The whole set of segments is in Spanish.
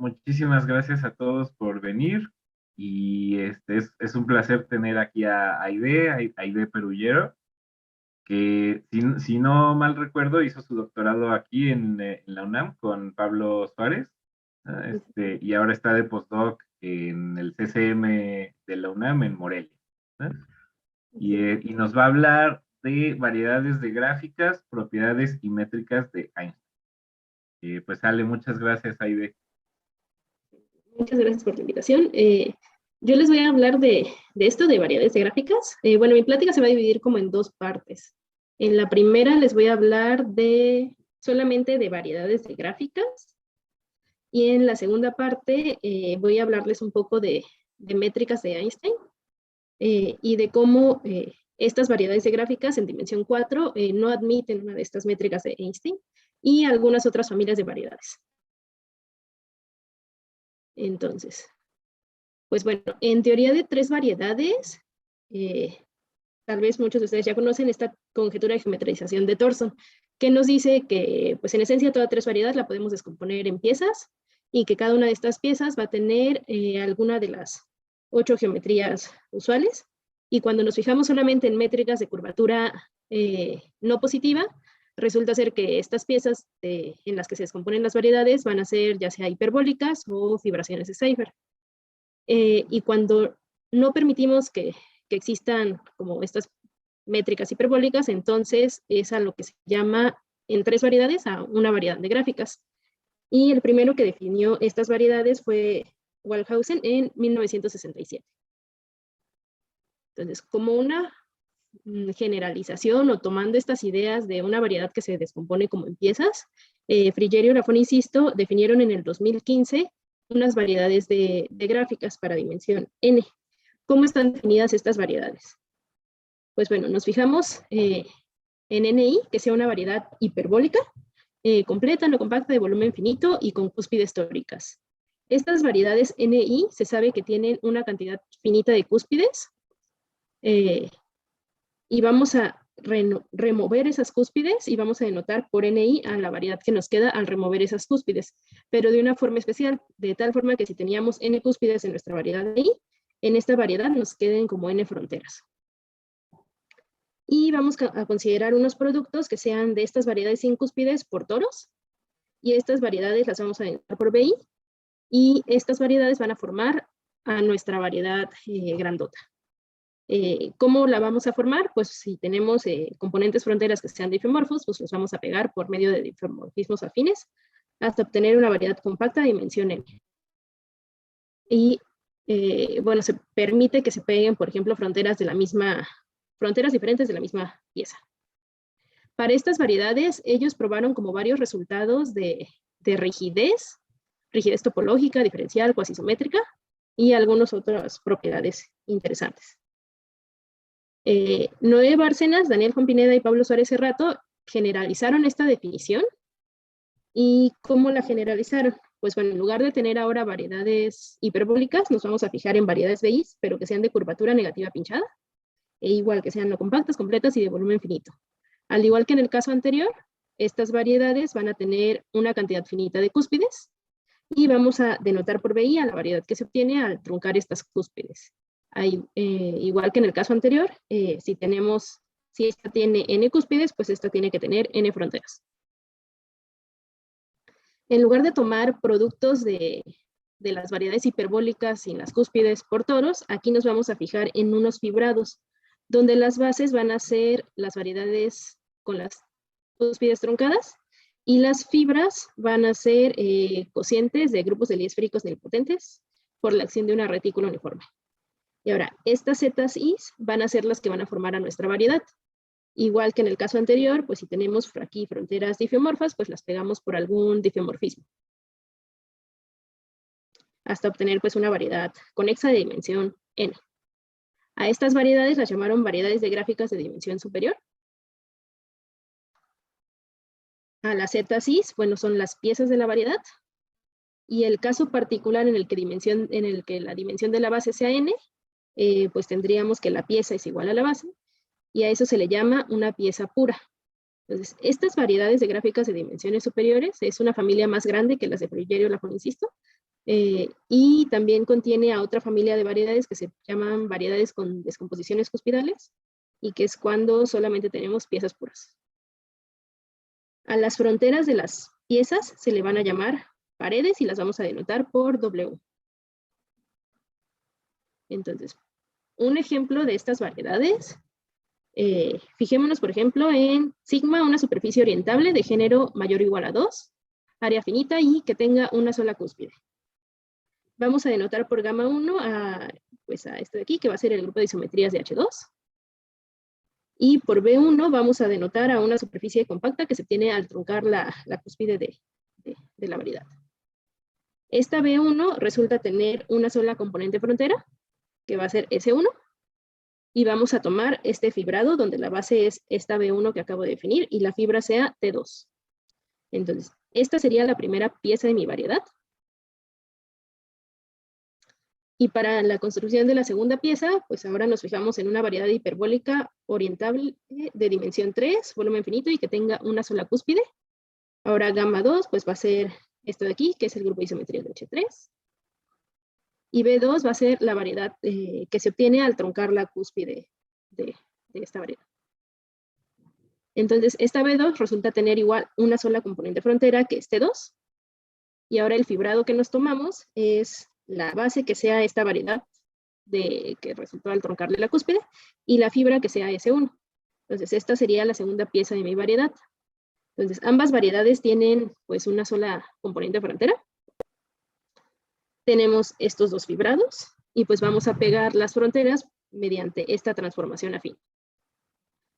muchísimas gracias a todos por venir y es un placer tener aquí a Aide Perullero, que si no mal recuerdo hizo su doctorado aquí en la UNAM con Pablo Suárez, y ahora está de postdoc en el CCM de la UNAM en Morelia. ¿No? Y nos va a hablar de variedades de gráficas, propiedades y métricas de Einstein. Pues Ale, muchas gracias, Aide. Muchas gracias por la invitación. Yo les voy a hablar de esto, de variedades de gráficas. Bueno, mi plática se va a dividir como en dos partes. En la primera les voy a hablar solamente de variedades de gráficas. Y en la segunda parte voy a hablarles un poco de métricas de Einstein y de cómo estas variedades de gráficas en dimensión 4 no admiten una de estas métricas de Einstein y algunas otras familias de variedades. Entonces, pues bueno, en teoría de tres variedades, tal vez muchos de ustedes ya conocen esta conjetura de geometrización de Thorson, que nos dice que, pues en esencia, toda tres variedades la podemos descomponer en piezas y que cada una de estas piezas va a tener alguna de las 8 geometrías usuales. Y cuando nos fijamos solamente en métricas de curvatura no positiva, resulta ser que estas piezas en las que se descomponen las variedades van a ser ya sea hiperbólicas o fibraciones de Seifer. Y cuando no permitimos que existan como estas métricas hiperbólicas, entonces es a lo que se llama en tres variedades a una variedad de gráficas. Y el primero que definió estas variedades fue Waldhausen en 1967. Entonces, como una generalización o tomando estas ideas de una variedad que se descompone como en piezas, Frigerio, Lafón y Sisto definieron en el 2015 unas variedades de gráficas para dimensión n. ¿Cómo están definidas estas variedades? Pues bueno, nos fijamos en NI, que sea una variedad hiperbólica, completa, no compacta, de volumen finito y con cúspides tóricas. Estas variedades NI se sabe que tienen una cantidad finita de cúspides y vamos a remover esas cúspides y vamos a denotar por NI a la variedad que nos queda al remover esas cúspides, pero de una forma especial, de tal forma que si teníamos N cúspides en nuestra variedad NI, en esta variedad nos queden como N fronteras. Y vamos a considerar unos productos que sean de estas variedades sin cúspides por toros, y estas variedades las vamos a denotar por BI, y estas variedades van a formar a nuestra variedad grandota. ¿Cómo la vamos a formar? Pues si tenemos componentes fronteras que sean difeomorfos, pues los vamos a pegar por medio de difeomorfismos afines hasta obtener una variedad compacta de dimensión n. Y bueno, se permite que se peguen, por ejemplo, fronteras diferentes de la misma pieza. Para estas variedades, ellos probaron como varios resultados de rigidez topológica, diferencial, cuasisométrica y algunas otras propiedades interesantes. Noé Bárcenas, Daniel Juan Pineda y Pablo Suárez Serrato generalizaron esta definición. ¿Y cómo la generalizaron? Pues bueno, en lugar de tener ahora variedades hiperbólicas, nos vamos a fijar en variedades BI, pero que sean de curvatura negativa pinchada, e igual que sean no compactas, completas y de volumen finito. Al igual que en el caso anterior, estas variedades van a tener una cantidad finita de cúspides y vamos a denotar por BI a la variedad que se obtiene al truncar estas cúspides. Igual que en el caso anterior, si esta tiene N cúspides, pues esta tiene que tener N fronteras. En lugar de tomar productos de las variedades hiperbólicas sin las cúspides por toros, aquí nos vamos a fijar en unos fibrados, donde las bases van a ser las variedades con las cúspides truncadas y las fibras van a ser cocientes de grupos de Lie esféricos nilpotentes por la acción de una retícula uniforme. Y ahora, estas zetas Is van a ser las que van a formar a nuestra variedad. Igual que en el caso anterior, pues si tenemos aquí fronteras difeomorfas, pues las pegamos por algún difeomorfismo. Hasta obtener pues una variedad conexa de dimensión n. A estas variedades las llamaron variedades de gráficas de dimensión superior. A las zetas Is, bueno, son las piezas de la variedad. Y el caso particular en el que la dimensión de la base sea n, pues tendríamos que la pieza es igual a la base, y a eso se le llama una pieza pura. Entonces, estas variedades de gráficas de dimensiones superiores es una familia más grande que las de Frigerio, Lafón y Sisto, Y también contiene a otra familia de variedades que se llaman variedades con descomposiciones cuspidales, y que es cuando solamente tenemos piezas puras. A las fronteras de las piezas se le van a llamar paredes y las vamos a denotar por W. Entonces, un ejemplo de estas variedades, fijémonos, por ejemplo, en sigma, una superficie orientable de género mayor o igual a 2, área finita y que tenga una sola cúspide. Vamos a denotar por gamma 1 pues a esto de aquí, que va a ser el grupo de isometrías de H2. Y por B1 vamos a denotar a una superficie compacta que se obtiene al truncar la cúspide de la variedad. Esta B1 resulta tener una sola componente frontera, que va a ser S1, y vamos a tomar este fibrado donde la base es esta B1 que acabo de definir y la fibra sea T2. Entonces, esta sería la primera pieza de mi variedad. Y para la construcción de la segunda pieza, pues ahora nos fijamos en una variedad hiperbólica orientable de dimensión 3, volumen finito y que tenga una sola cúspide. Ahora gamma 2, pues va a ser esto de aquí, que es el grupo de isometría de H3. Y B2 va a ser la variedad que se obtiene al truncar la cúspide de esta variedad. Entonces, esta B2 resulta tener igual una sola componente frontera, que es T2. Y ahora el fibrado que nos tomamos es la base que sea esta variedad que resultó al troncarle la cúspide, y la fibra que sea S1. Entonces, esta sería la segunda pieza de mi variedad. Entonces, ambas variedades tienen pues una sola componente frontera. Tenemos estos dos fibrados, y pues vamos a pegar las fronteras mediante esta transformación afín.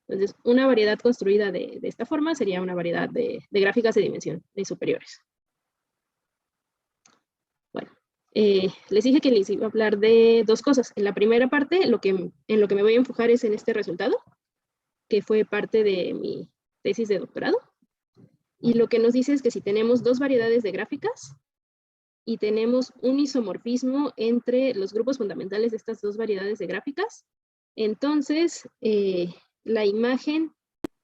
Entonces, una variedad construida de esta forma sería una variedad de gráficas de dimensión superiores. Bueno, les dije que les iba a hablar de dos cosas. En la primera parte, en lo que me voy a enfocar es en este resultado, que fue parte de mi tesis de doctorado. Y lo que nos dice es que si tenemos dos variedades de gráficas y tenemos un isomorfismo entre los grupos fundamentales de estas dos variedades de gráficas, entonces la imagen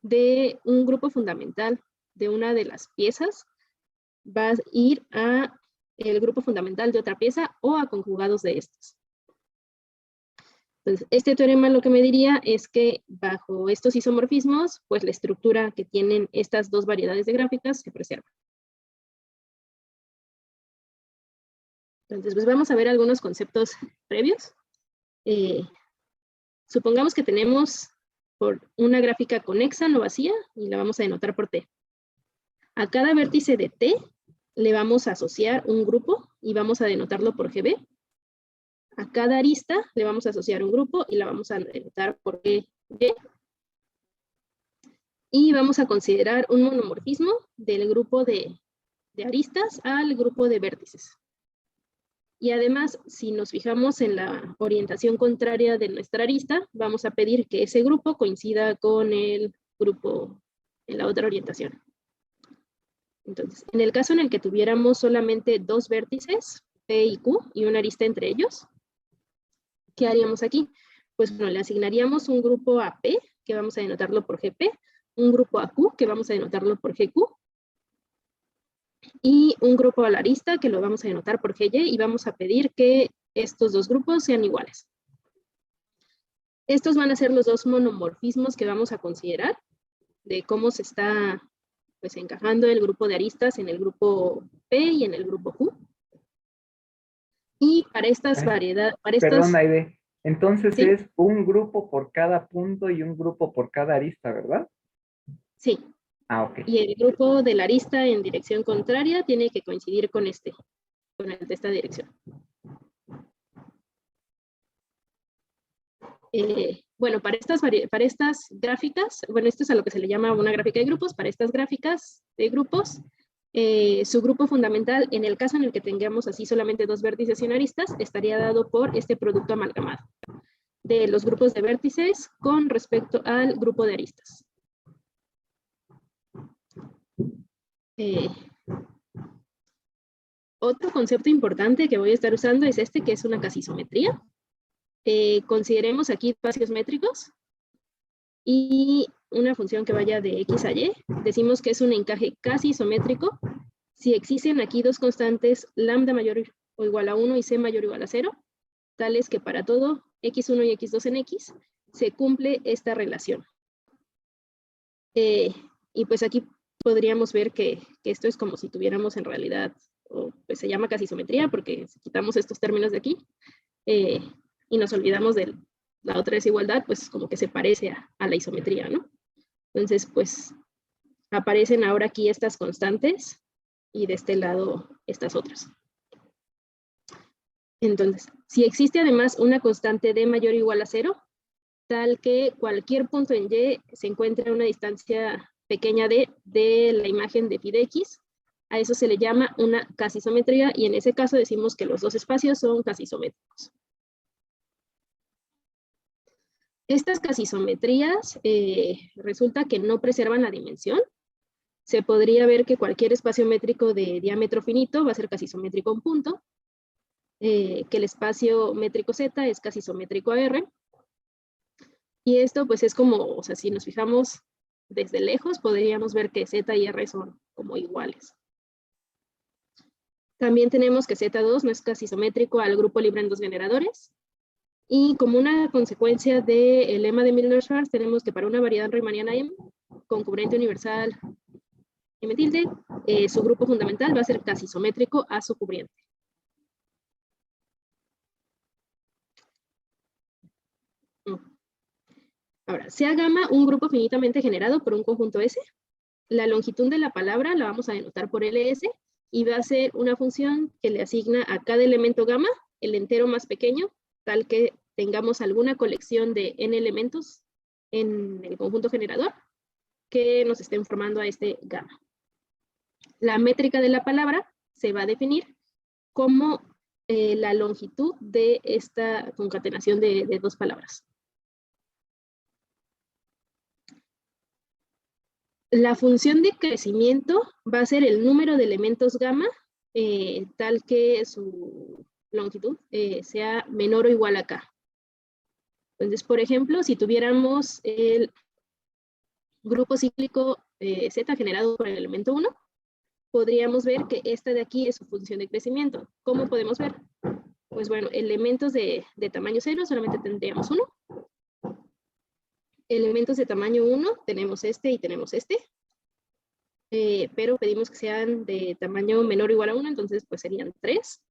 de un grupo fundamental de una de las piezas va a ir a el grupo fundamental de otra pieza o a conjugados de estos. Entonces, este teorema lo que me diría es que bajo estos isomorfismos, pues la estructura que tienen estas dos variedades de gráficas se preserva. Entonces, pues vamos a ver algunos conceptos previos. Supongamos que tenemos por una gráfica conexa no vacía y la vamos a denotar por T. A cada vértice de T le vamos a asociar un grupo y vamos a denotarlo por GB. A cada arista le vamos a asociar un grupo y la vamos a denotar por GY. Y vamos a considerar un monomorfismo del grupo de aristas al grupo de vértices. Y además, si nos fijamos en la orientación contraria de nuestra arista, vamos a pedir que ese grupo coincida con el grupo en la otra orientación. Entonces, en el caso en el que tuviéramos solamente dos vértices, P y Q, y una arista entre ellos, ¿qué haríamos aquí? Pues bueno, le asignaríamos un grupo a P, que vamos a denotarlo por GP, un grupo a Q, que vamos a denotarlo por GQ, y un grupo a la arista, que lo vamos a denotar por GY, y vamos a pedir que estos dos grupos sean iguales. Estos van a ser los dos monomorfismos que vamos a considerar, de cómo se está pues encajando el grupo de aristas en el grupo P y en el grupo Q. Y para estas variedades... Perdón, Aide. Entonces ¿sí? Es un grupo por cada punto y un grupo por cada arista, ¿verdad? Sí. Ah, ok. Y el grupo de la arista en dirección contraria tiene que coincidir con el de esta dirección. Bueno, para estas gráficas, bueno, esto es a lo que se le llama una gráfica de grupos. Para estas gráficas de grupos, su grupo fundamental, en el caso en el que tengamos así solamente dos vértices y una aristas, estaría dado por este producto amalgamado de los grupos de vértices con respecto al grupo de aristas. Otro concepto importante que voy a estar usando es este, que es una casisometría. Consideremos aquí espacios métricos y una función que vaya de X a Y. Decimos que es un encaje casi isométrico si existen aquí dos constantes lambda mayor o igual a 1 y c mayor o igual a 0, tales que para todo x1 y x2 en x se cumple esta relación. Y pues aquí podríamos ver que esto es como si tuviéramos en realidad, o pues se llama casi isometría porque si quitamos estos términos de aquí y nos olvidamos de la otra desigualdad, pues como que se parece a la isometría, ¿no? Entonces, pues aparecen ahora aquí estas constantes y de este lado estas otras. Entonces, si existe además una constante d mayor o igual a 0, tal que cualquier punto en y se encuentre a una distancia pequeña de la imagen de phi de x, a eso se le llama una casi isometría y en ese caso decimos que los dos espacios son casi isométricos. Estas casi isometrías resulta que no preservan la dimensión. Se podría ver que cualquier espacio métrico de diámetro finito va a ser casi isométrico a un punto, que el espacio métrico z es casi isométrico a R. Y esto pues es como, o sea, si nos fijamos desde lejos, podríamos ver que z y R son como iguales. También tenemos que Z2 no es casi isométrico al grupo libre en dos generadores. Y como una consecuencia del lema de Milnor-Schwarz, tenemos que para una variedad riemanniana M, con cubrente universal M tilde, su grupo fundamental va a ser casi isométrico a su cubriente. Ahora, sea gamma un grupo finitamente generado por un conjunto S. La longitud de la palabra la vamos a denotar por LS y va a ser una función que le asigna a cada elemento gamma el entero más pequeño, tal que tengamos alguna colección de n elementos en el conjunto generador que nos estén formando a este gamma. La métrica de la palabra se va a definir como la longitud de esta concatenación de dos palabras. La función de crecimiento va a ser el número de elementos gamma, tal que su longitud sea menor o igual a k. Entonces, por ejemplo, si tuviéramos el grupo cíclico Z generado por el elemento 1, podríamos ver que esta de aquí es su función de crecimiento. ¿Cómo podemos ver? Pues bueno, elementos de tamaño 0 solamente tendríamos 1. Elementos de tamaño 1 tenemos este y tenemos este. Pero pedimos que sean de tamaño menor o igual a 1, entonces pues serían 3.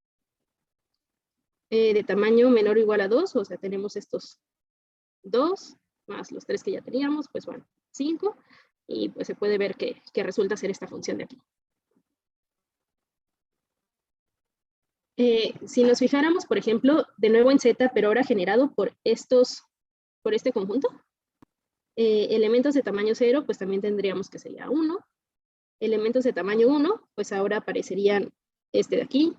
De tamaño menor o igual a 2, o sea, tenemos estos 2, más los 3 que ya teníamos, pues bueno, 5. Y pues se puede ver que resulta ser esta función de aquí. Si nos fijáramos, por ejemplo, de nuevo en Z, pero ahora generado por este conjunto, elementos de tamaño 0, pues también tendríamos que sería 1. Elementos de tamaño 1, pues ahora aparecerían este de aquí,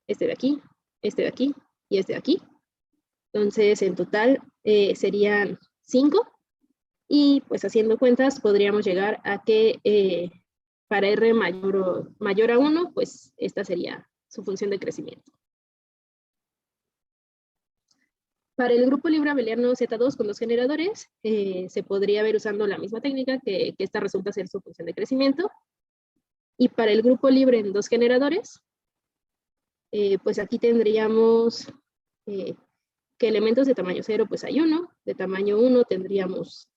este de aquí, este de aquí y este de aquí. Entonces, en total serían 5. Y pues haciendo cuentas, podríamos llegar a que para R mayor a 1, pues esta sería su función de crecimiento. Para el grupo libre abeliano Z2 con dos generadores, se podría ver usando la misma técnica que esta resulta ser su función de crecimiento. Y para el grupo libre en dos generadores, pues aquí tendríamos que elementos de tamaño 0 pues hay 1, de tamaño 1 tendríamos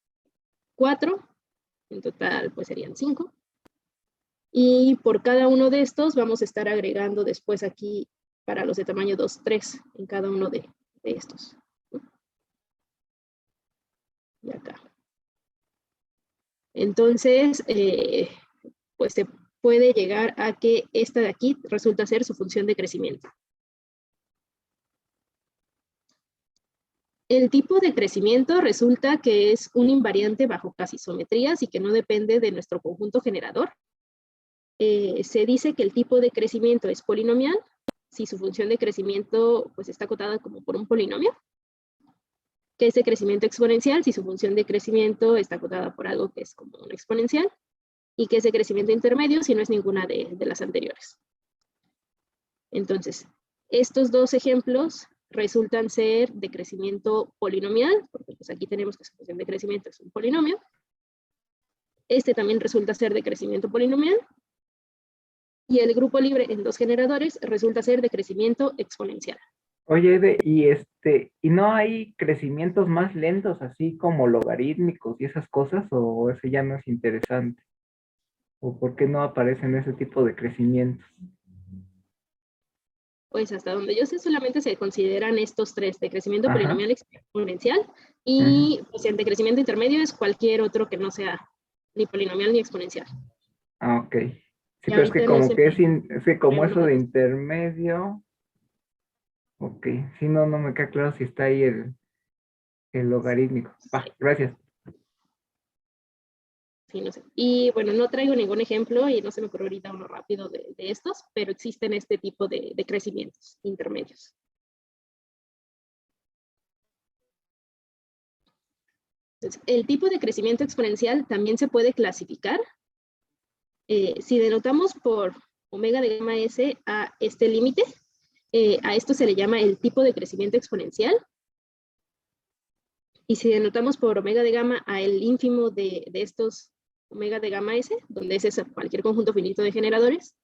4, en total pues serían 5. Y por cada uno de estos vamos a estar agregando después aquí para los de tamaño 2, 3 en cada uno de estos. Y acá. Entonces, pues se puede llegar a que esta de aquí resulta ser su función de crecimiento. El tipo de crecimiento resulta que es un invariante bajo casi isometrías y que no depende de nuestro conjunto generador. Se dice que el tipo de crecimiento es polinomial si su función de crecimiento pues, está acotada como por un polinomio. Que es de crecimiento exponencial si su función de crecimiento está acotada por algo que es como un exponencial. Y que es de crecimiento intermedio si no es ninguna de las anteriores. Entonces, estos dos ejemplos resultan ser de crecimiento polinomial, porque pues aquí tenemos que su función de crecimiento es un polinomio. Este también resulta ser de crecimiento polinomial. Y el grupo libre en 2 generadores resulta ser de crecimiento exponencial. Oye, Ede, ¿y no hay crecimientos más lentos, así como logarítmicos y esas cosas? ¿O ese ya no es interesante? ¿O por qué no aparecen ese tipo de crecimientos? Pues hasta donde yo sé, solamente se consideran estos 3, de crecimiento Ajá. polinomial exponencial, Ujú. y pues el de crecimiento intermedio es cualquier otro que no sea ni polinomial ni exponencial. Ah, ok. Sí, Y pero es que ahorita no como se que me es que como ocurre uno eso de de los. intermedio, ok. Si no, no me queda claro si está ahí el logarítmico. Va, gracias. Sí, no sé. Y bueno, no traigo ningún ejemplo y no se me ocurre ahorita uno rápido de estos, pero existen este tipo de crecimientos intermedios. Entonces, el tipo de crecimiento exponencial también se puede clasificar. Si denotamos por omega de gamma S a este límite, a esto se le llama el tipo de crecimiento exponencial. Y si denotamos por omega de gamma a el ínfimo de estos omega de gamma S, donde ese es cualquier conjunto finito de generadores,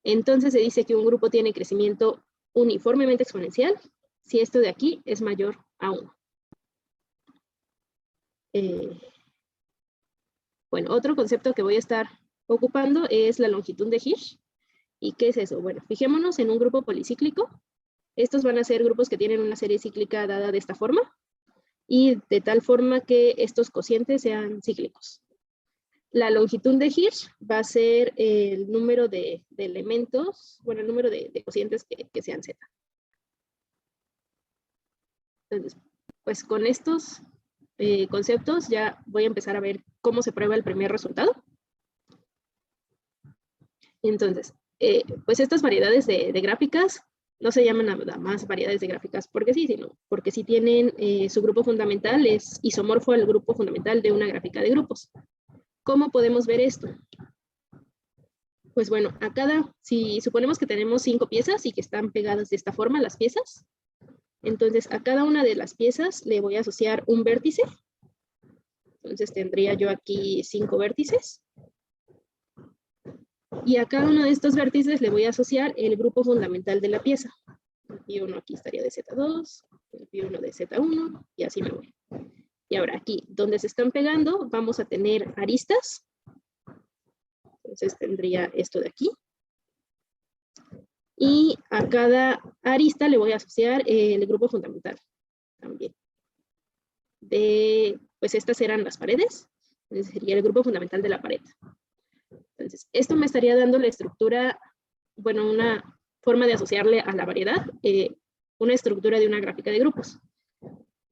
entonces se dice que un grupo tiene crecimiento uniformemente exponencial si esto de aquí es mayor a 1. Bueno, otro concepto que voy a estar ocupando es la longitud de Hirsch. ¿Y qué es eso? Bueno, fijémonos en un grupo policíclico. Estos van a ser grupos que tienen una serie cíclica dada de esta forma, y de tal forma que estos cocientes sean cíclicos. La longitud de Hirsch va a ser el número de elementos, bueno, el número de cocientes que sean Z. Entonces, pues con estos conceptos ya voy a empezar a ver cómo se prueba el primer resultado. Entonces, pues estas variedades de gráficas no se llaman nada más variedades de gráficas porque sí, sino porque sí tienen su grupo fundamental, es isomorfo al grupo fundamental de una gráfica de grupos. ¿Cómo podemos ver esto? Pues bueno, si suponemos que tenemos 5 piezas y que están pegadas de esta forma las piezas, entonces a cada una de las piezas le voy a asociar un vértice. Entonces tendría yo aquí 5 vértices. Y a cada uno de estos vértices le voy a asociar el grupo fundamental de la pieza. El pi1 aquí estaría de Z2, el pi1 de Z1, y así me voy. Y ahora aquí, donde se están pegando, vamos a tener aristas. Entonces tendría esto de aquí. Y a cada arista le voy a asociar el grupo fundamental también. Pues estas serán las paredes. Entonces sería el grupo fundamental de la pared. Entonces, esto me estaría dando la estructura, bueno, una forma de asociarle a la variedad, una estructura de una gráfica de grupos.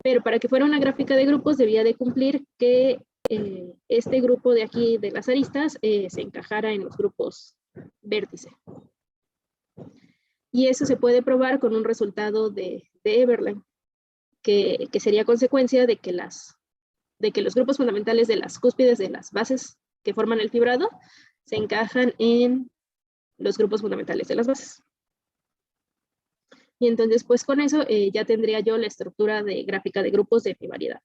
Pero para que fuera una gráfica de grupos debía de cumplir que este grupo de aquí de las aristas se encajara en los grupos vértice. Y eso se puede probar con un resultado de Eberlein, que sería consecuencia de que los grupos fundamentales de las cúspides de las bases que forman el fibrado se encajan en los grupos fundamentales de las bases. Y entonces, pues con eso ya tendría yo la estructura de gráfica de grupos de mi variedad.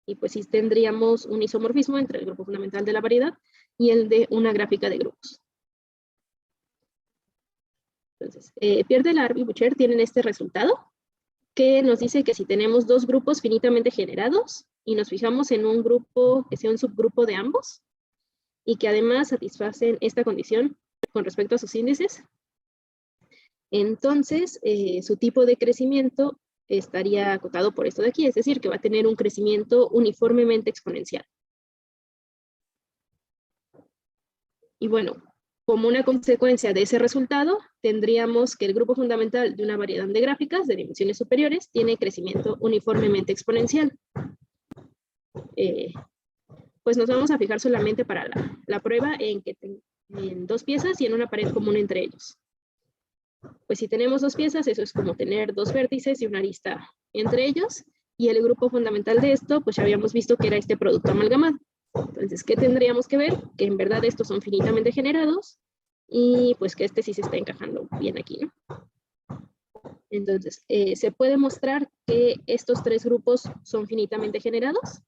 Y pues sí tendríamos un isomorfismo entre el grupo fundamental de la variedad y el de una gráfica de grupos. Entonces, Pierre Delarue y Boucher tienen este resultado que nos dice que si tenemos 2 grupos finitamente generados y nos fijamos en un grupo que sea un subgrupo de ambos y que además satisfacen esta condición con respecto a sus índices, entonces su tipo de crecimiento estaría acotado por esto de aquí, es decir, que va a tener un crecimiento uniformemente exponencial. Y bueno, como una consecuencia de ese resultado, tendríamos que el grupo fundamental de una variedad de gráficas de dimensiones superiores tiene crecimiento uniformemente exponencial. Pues nos vamos a fijar solamente para la prueba en 2 piezas y en una pared común entre ellos. Pues si tenemos 2 piezas, eso es como tener 2 vértices y una arista entre ellos, y el grupo fundamental de esto, pues ya habíamos visto que era este producto amalgamado. Entonces, ¿qué tendríamos que ver? Que en verdad estos son finitamente generados, y pues que este sí se está encajando bien aquí, ¿no? Entonces, se puede mostrar que estos 3 grupos son finitamente generados,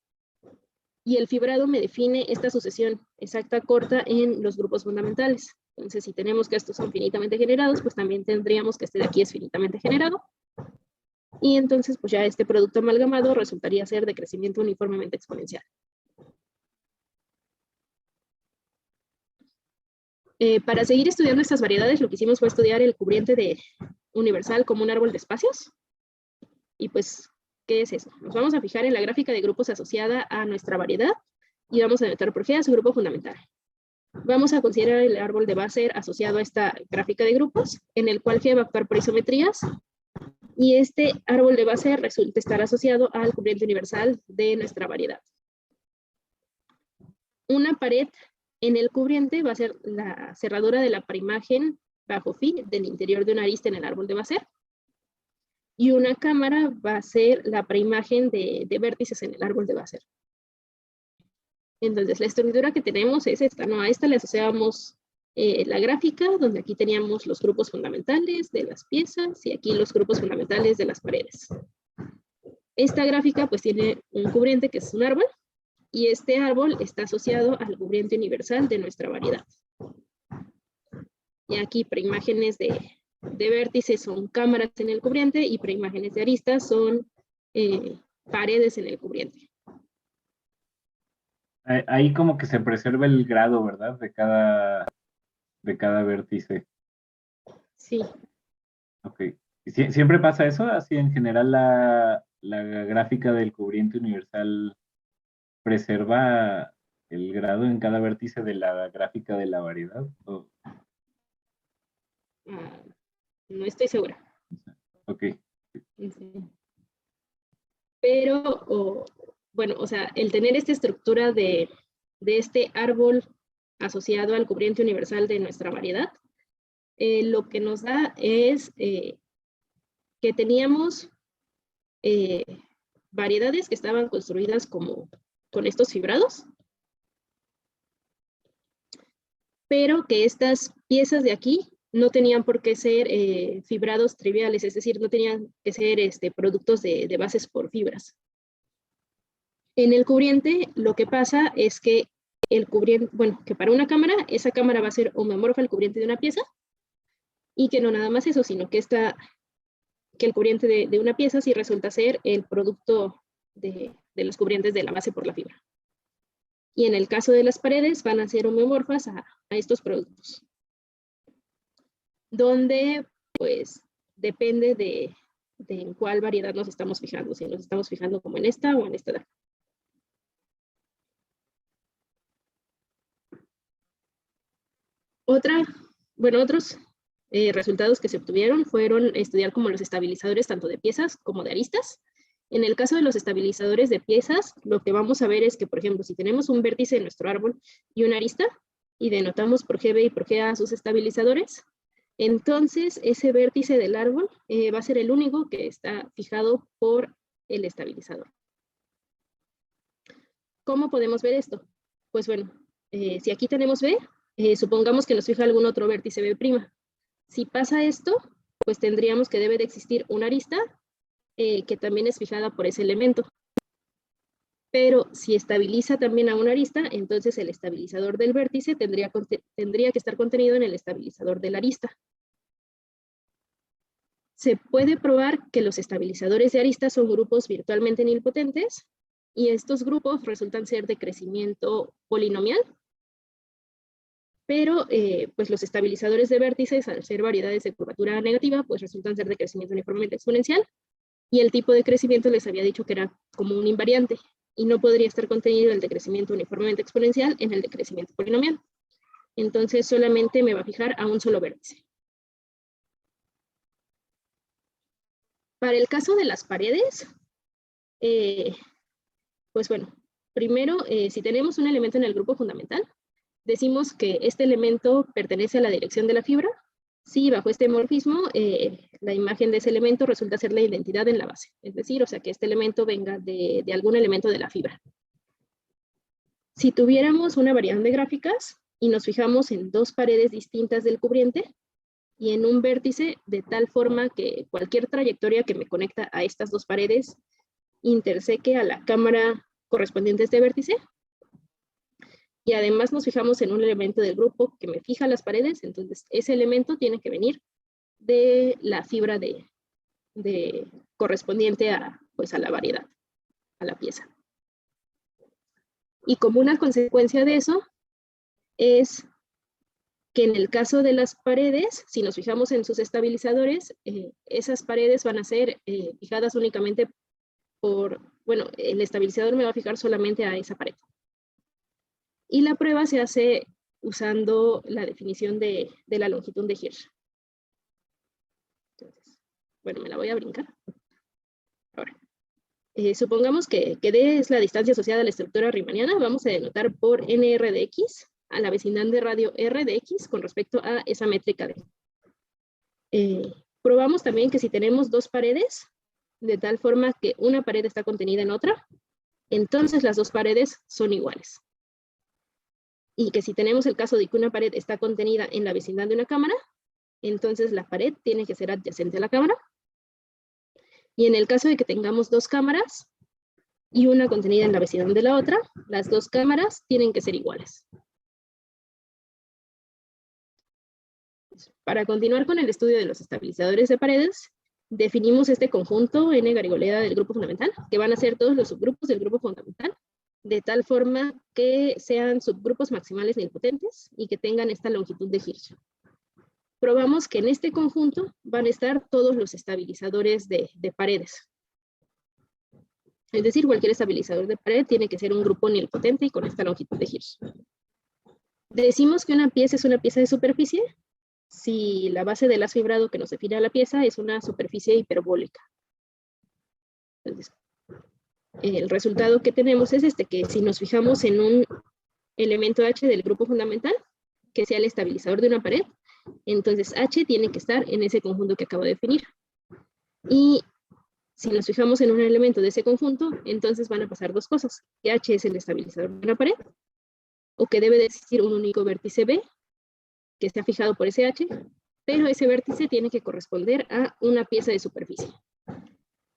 y el fibrado me define esta sucesión exacta corta en los grupos fundamentales. Entonces, si tenemos que estos son finitamente generados, pues también tendríamos que este de aquí es finitamente generado. Y entonces, pues ya este producto amalgamado resultaría ser de crecimiento uniformemente exponencial. Para seguir estudiando estas variedades, lo que hicimos fue estudiar el cubriente de universal como un árbol de espacios. Y pues, ¿qué es eso? Nos vamos a fijar en la gráfica de grupos asociada a nuestra variedad y vamos a meter por G a su grupo fundamental. Vamos a considerar el árbol de Basser asociado a esta gráfica de grupos, en el cual G va a actuar por isometrías, y este árbol de Basser resulta estar asociado al cubriente universal de nuestra variedad. Una pared en el cubriente va a ser la cerradura de la parimagen bajo phi del interior de una arista en el árbol de Basser, y una cámara va a ser la parimagen de vértices en el árbol de Basser. Entonces, la estructura que tenemos es esta, ¿no? A esta le asociamos la gráfica, donde aquí teníamos los grupos fundamentales de las piezas y aquí los grupos fundamentales de las paredes. Esta gráfica pues tiene un cubriente que es un árbol, y este árbol está asociado al cubriente universal de nuestra variedad. Y aquí preimágenes de vértices son cámaras en el cubriente y preimágenes de aristas son paredes en el cubriente. Ahí como que se preserva el grado, ¿verdad? De cada vértice. Sí. Ok. ¿Siempre pasa eso? Así en general la gráfica del cubriente universal preserva el grado en cada vértice de la gráfica de la variedad. No estoy segura. Ok. Sí. Pero, bueno, o sea, el tener esta estructura de este árbol asociado al cubriente universal de nuestra variedad, lo que nos da es que teníamos variedades que estaban construidas como con estos fibrados, pero que estas piezas de aquí no tenían por qué ser fibrados triviales, es decir, no tenían que ser productos de bases por fibras. En el cubriente, lo que pasa es que el cubriente, bueno, que para una cámara, esa cámara va a ser homeomorfa al cubriente de una pieza, y que no nada más eso, sino que el cubriente de una pieza sí resulta ser el producto de los cubrientes de la base por la fibra. Y en el caso de las paredes van a ser homeomorfas a estos productos, donde pues depende de en cuál variedad nos estamos fijando, si nos estamos fijando como en esta o en esta de acá. Otros resultados que se obtuvieron fueron estudiar como los estabilizadores tanto de piezas como de aristas. En el caso de los estabilizadores de piezas, lo que vamos a ver es que, por ejemplo, si tenemos un vértice en nuestro árbol y una arista, y denotamos por GB y por GA sus estabilizadores, entonces ese vértice del árbol va a ser el único que está fijado por el estabilizador. ¿Cómo podemos ver esto? Pues bueno, si aquí tenemos B, supongamos que nos fija algún otro vértice B'. Si pasa esto, pues tendríamos que debe de existir una arista que también es fijada por ese elemento. Pero si estabiliza también a una arista, entonces el estabilizador del vértice tendría que estar contenido en el estabilizador de la arista. Se puede probar que los estabilizadores de aristas son grupos virtualmente nilpotentes, y estos grupos resultan ser de crecimiento polinomial, pero pues los estabilizadores de vértices, al ser variedades de curvatura negativa, pues resultan ser de crecimiento uniformemente exponencial, y el tipo de crecimiento les había dicho que era como un invariante, y no podría estar contenido el de crecimiento uniformemente exponencial en el de crecimiento polinomial. Entonces solamente me va a fijar a un solo vértice. Para el caso de las paredes, pues bueno, primero, si tenemos un elemento en el grupo fundamental, decimos que este elemento pertenece a la dirección de la fibra. Si bajo este morfismo, la imagen de ese elemento resulta ser la identidad en la base. Es decir, o sea, que este elemento venga de algún elemento de la fibra. Si tuviéramos una variedad de gráficas y nos fijamos en dos paredes distintas del cubriente y en un vértice de tal forma que cualquier trayectoria que me conecta a estas dos paredes interseque a la cámara correspondiente a este vértice, y además nos fijamos en un elemento del grupo que me fija las paredes, entonces ese elemento tiene que venir de la fibra correspondiente a, pues, a la variedad, a la pieza. Y como una consecuencia de eso es que en el caso de las paredes, si nos fijamos en sus estabilizadores, esas paredes van a ser fijadas únicamente por, bueno, el estabilizador me va a fijar solamente a esa pared. Y la prueba se hace usando la definición de la longitud de Hirsch. Entonces, bueno, me la voy a brincar. Ahora, supongamos que D es la distancia asociada a la estructura riemanniana, vamos a denotar por NR de X a la vecindad de radio R de X con respecto a esa métrica D. Probamos también que si tenemos dos paredes, de tal forma que una pared está contenida en otra, entonces las dos paredes son iguales. Y que si tenemos el caso de que una pared está contenida en la vecindad de una cámara, entonces la pared tiene que ser adyacente a la cámara. Y en el caso de que tengamos dos cámaras y una contenida en la vecindad de la otra, las dos cámaras tienen que ser iguales. Para continuar con el estudio de los estabilizadores de paredes, definimos este conjunto N Garigoleda del grupo fundamental, que van a ser todos los subgrupos del grupo fundamental, de tal forma que sean subgrupos maximales nilpotentes y que tengan esta longitud de Hirsch. Probamos que en este conjunto van a estar todos los estabilizadores de paredes. Es decir, cualquier estabilizador de pared tiene que ser un grupo nilpotente y con esta longitud de Hirsch. Decimos que una pieza es una pieza de superficie si la base del haz fibrado que nos define a la pieza es una superficie hiperbólica. Entonces, el resultado que tenemos es que si nos fijamos en un elemento H del grupo fundamental, que sea el estabilizador de una pared, entonces H tiene que estar en ese conjunto que acabo de definir. Y si nos fijamos en un elemento de ese conjunto, entonces van a pasar dos cosas, que H es el estabilizador de una pared, o que debe de existir un único vértice B, que está fijado por ese H, pero ese vértice tiene que corresponder a una pieza de superficie.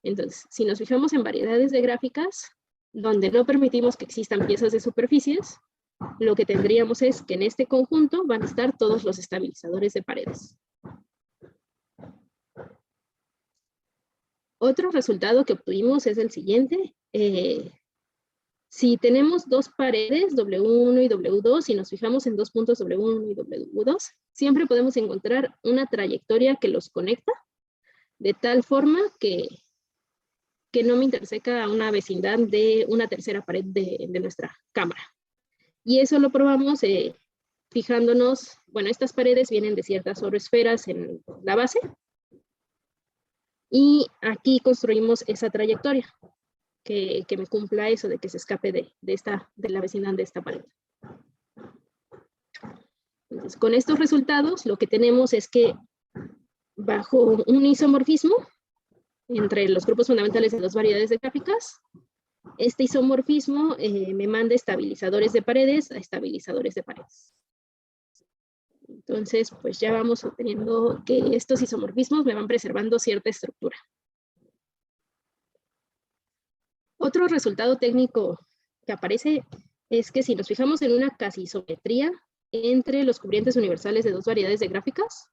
Entonces, si nos fijamos en variedades de gráficas, donde no permitimos que existan piezas de superficies, lo que tendríamos es que en este conjunto van a estar todos los estabilizadores de paredes. Otro resultado que obtuvimos es el siguiente. Si tenemos dos paredes, W1 y W2, y nos fijamos en dos puntos W1 y W2, siempre podemos encontrar una trayectoria que los conecta, de tal forma que no me interseca a una vecindad de una tercera pared de nuestra cámara. Y eso lo probamos fijándonos, bueno, estas paredes vienen de ciertas oroesferas en la base, y aquí construimos esa trayectoria. Que me cumpla eso de que se escape de la vecindad de esta pared. Entonces, con estos resultados, lo que tenemos es que bajo un isomorfismo entre los grupos fundamentales de dos variedades de gráficas, este isomorfismo me manda estabilizadores de paredes a estabilizadores de paredes. Entonces, pues ya vamos obteniendo que estos isomorfismos me van preservando cierta estructura. Otro resultado técnico que aparece es que si nos fijamos en una casi isometría entre los cubrientes universales de dos variedades de gráficas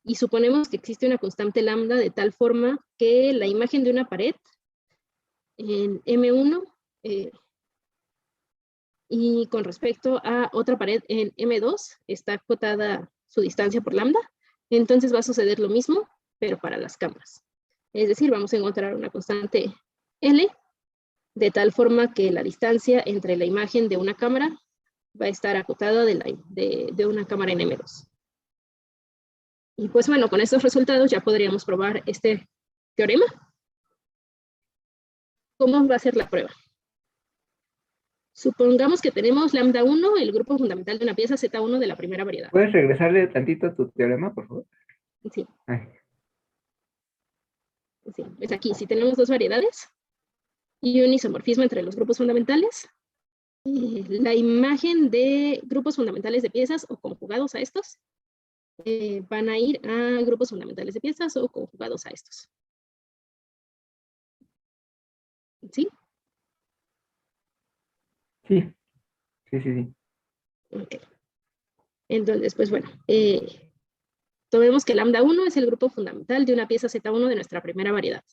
y suponemos que existe una constante lambda de tal forma que la imagen de una pared en M1 y con respecto a otra pared en M2 está acotada su distancia por lambda, entonces va a suceder lo mismo, pero para las cámaras. Es decir, vamos a encontrar una constante L de tal forma que la distancia entre la imagen de una cámara va a estar acotada de una cámara en M2. Y pues bueno, con estos resultados ya podríamos probar este teorema. ¿Cómo va a ser la prueba? Supongamos que tenemos lambda 1, el grupo fundamental de una pieza Z1 de la primera variedad. ¿Puedes regresarle tantito a tu teorema, por favor? Sí. Ay. Sí, es aquí. Si tenemos dos variedades y un isomorfismo entre los grupos fundamentales, la imagen de grupos fundamentales de piezas o conjugados a estos van a ir a grupos fundamentales de piezas o conjugados a estos. ¿Sí? Sí. Ok. Entonces, pues bueno, tomemos que lambda 1 es el grupo fundamental de una pieza Z1 de nuestra primera variedad.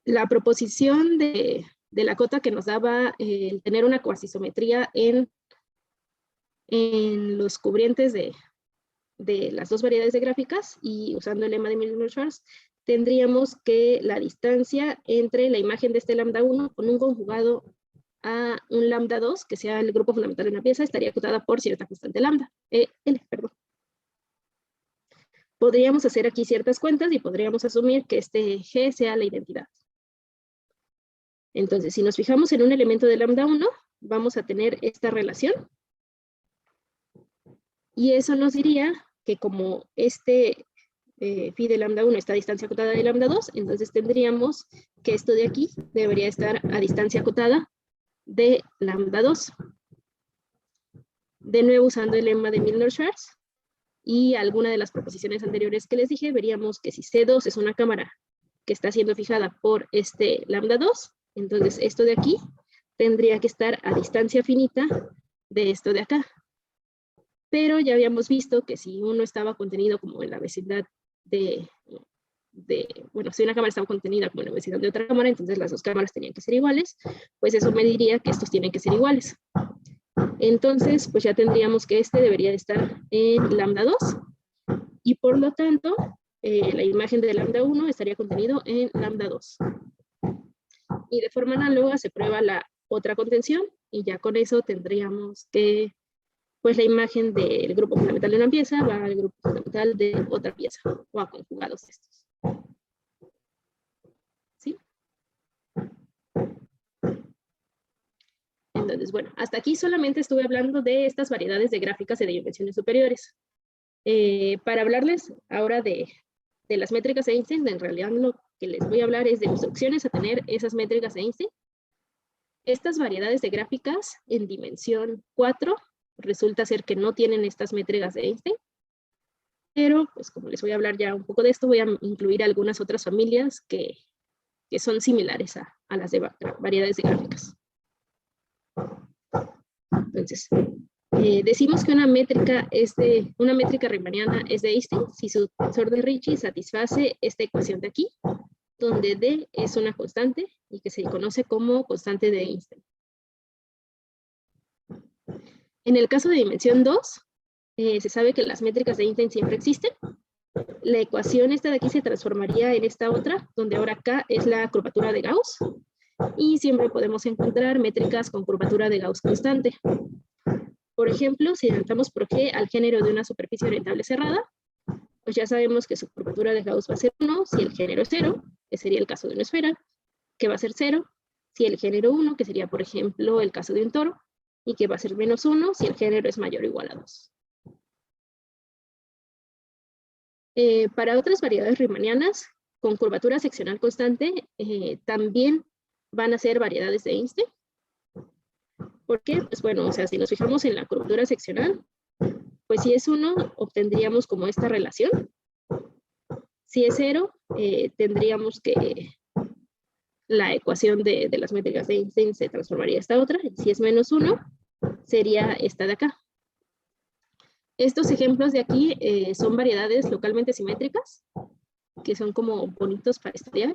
La proposición de la cota que nos daba el tener una cuasisometría en los cubrientes de las dos variedades de gráficas, y usando el lema de Milnor-Schwarz, tendríamos que la distancia entre la imagen de este lambda 1 con un conjugado a un lambda 2, que sea el grupo fundamental de una pieza, estaría acotada por cierta constante lambda, L, perdón. Podríamos hacer aquí ciertas cuentas y podríamos asumir que este G sea la identidad. Entonces, si nos fijamos en un elemento de lambda 1, vamos a tener esta relación. Y eso nos diría que como este phi de lambda 1 está a distancia acotada de lambda 2, entonces tendríamos que esto de aquí debería estar a distancia acotada de lambda 2. De nuevo, usando el lema de Milnor-Schwarz y alguna de las proposiciones anteriores que les dije, veríamos que si C2 es una cámara que está siendo fijada por este lambda 2, entonces esto de aquí tendría que estar a distancia finita de esto de acá. Pero ya habíamos visto que si uno estaba contenido como en la vecindad bueno, si una cámara estaba contenida como en la vecindad de otra cámara, entonces las dos cámaras tenían que ser iguales, pues eso me diría que estos tienen que ser iguales. Entonces, pues ya tendríamos que este debería de estar en lambda 2, y por lo tanto, la imagen de lambda 1 estaría contenido en lambda 2. Y de forma análoga se prueba la otra contención, y ya con eso tendríamos que, pues la imagen del grupo fundamental de una pieza va al grupo fundamental de otra pieza, o a conjugados de estos. ¿Sí? Entonces, bueno, hasta aquí solamente estuve hablando de estas variedades de gráficas de dimensiones superiores. Para hablarles ahora de las métricas de Einstein, en realidad lo que les voy a hablar es de instrucciones a tener esas métricas de Einstein. Estas variedades de gráficas en dimensión 4 resulta ser que no tienen estas métricas de Einstein, pero pues como les voy a hablar ya un poco de esto, voy a incluir algunas otras familias que son similares a las de variedades de gráficas. Entonces, decimos que una métrica riemanniana es de Einstein si su tensor de Ricci satisface esta ecuación de aquí, donde D es una constante y que se conoce como constante de Einstein. En el caso de dimensión 2, se sabe que las métricas de Einstein siempre existen. La ecuación esta de aquí se transformaría en esta otra, donde ahora K es la curvatura de Gauss, y siempre podemos encontrar métricas con curvatura de Gauss constante. Por ejemplo, si adelantamos por G al género de una superficie orientable cerrada, pues ya sabemos que su curvatura de Gauss va a ser 1 si el género es 0, que sería el caso de una esfera, que va a ser 0 si el género 1, que sería, por ejemplo, el caso de un toro, y que va a ser menos 1 si el género es mayor o igual a 2. Para otras variedades riemannianas con curvatura seccional constante, también van a ser variedades de Einstein. ¿Por qué? Pues bueno, o sea, si nos fijamos en la curvatura seccional, pues si es 1, obtendríamos como esta relación. Si es 0, tendríamos que la ecuación de las métricas de Einstein se transformaría a esta otra. Y si es menos 1, sería esta de acá. Estos ejemplos de aquí son variedades localmente simétricas, que son como bonitos para estudiar.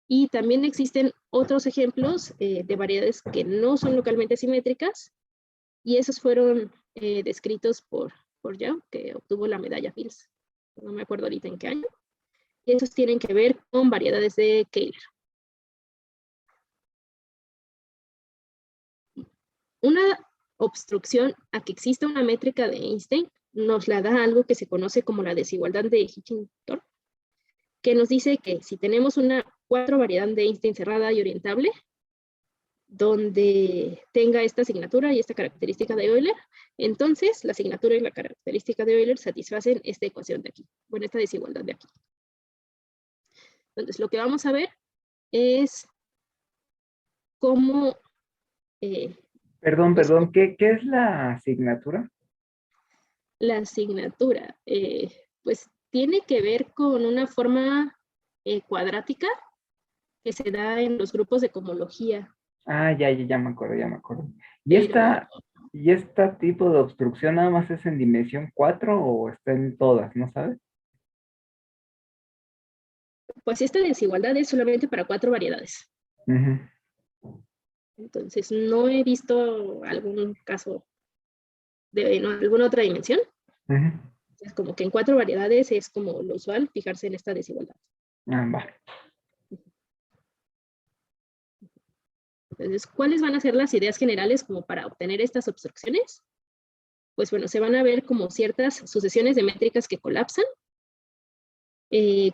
Y también existen otros ejemplos de variedades que no son localmente simétricas, y esos fueron descritos por Young, que obtuvo la medalla Fields. No me acuerdo ahorita en qué año. Y esos tienen que ver con variedades de Kähler. Una obstrucción a que exista una métrica de Einstein nos la da algo que se conoce como la desigualdad de Hitchington, que nos dice que si tenemos una 4 variedad de Einstein cerrada y orientable, donde tenga esta asignatura y esta característica de Euler, entonces la asignatura y la característica de Euler satisfacen esta ecuación de aquí, bueno, esta desigualdad de aquí. Entonces, lo que vamos a ver es cómo... Perdón, ¿qué es la asignatura? La asignatura, pues tiene que ver con una forma cuadrática que se da en los grupos de cohomología. Ah, ya me acuerdo. Y Pero ¿Y este tipo de obstrucción nada más es en dimensión 4 o está en todas, no sabes? Pues esta desigualdad es solamente para 4 variedades. Ujú, Entonces, no he visto algún caso de alguna otra dimensión. ujú. Es como que en 4 variedades es como lo usual fijarse en esta desigualdad. Ah, va. Entonces, ¿cuáles van a ser las ideas generales como para obtener estas obstrucciones? Pues bueno, se van a ver como ciertas sucesiones de métricas que colapsan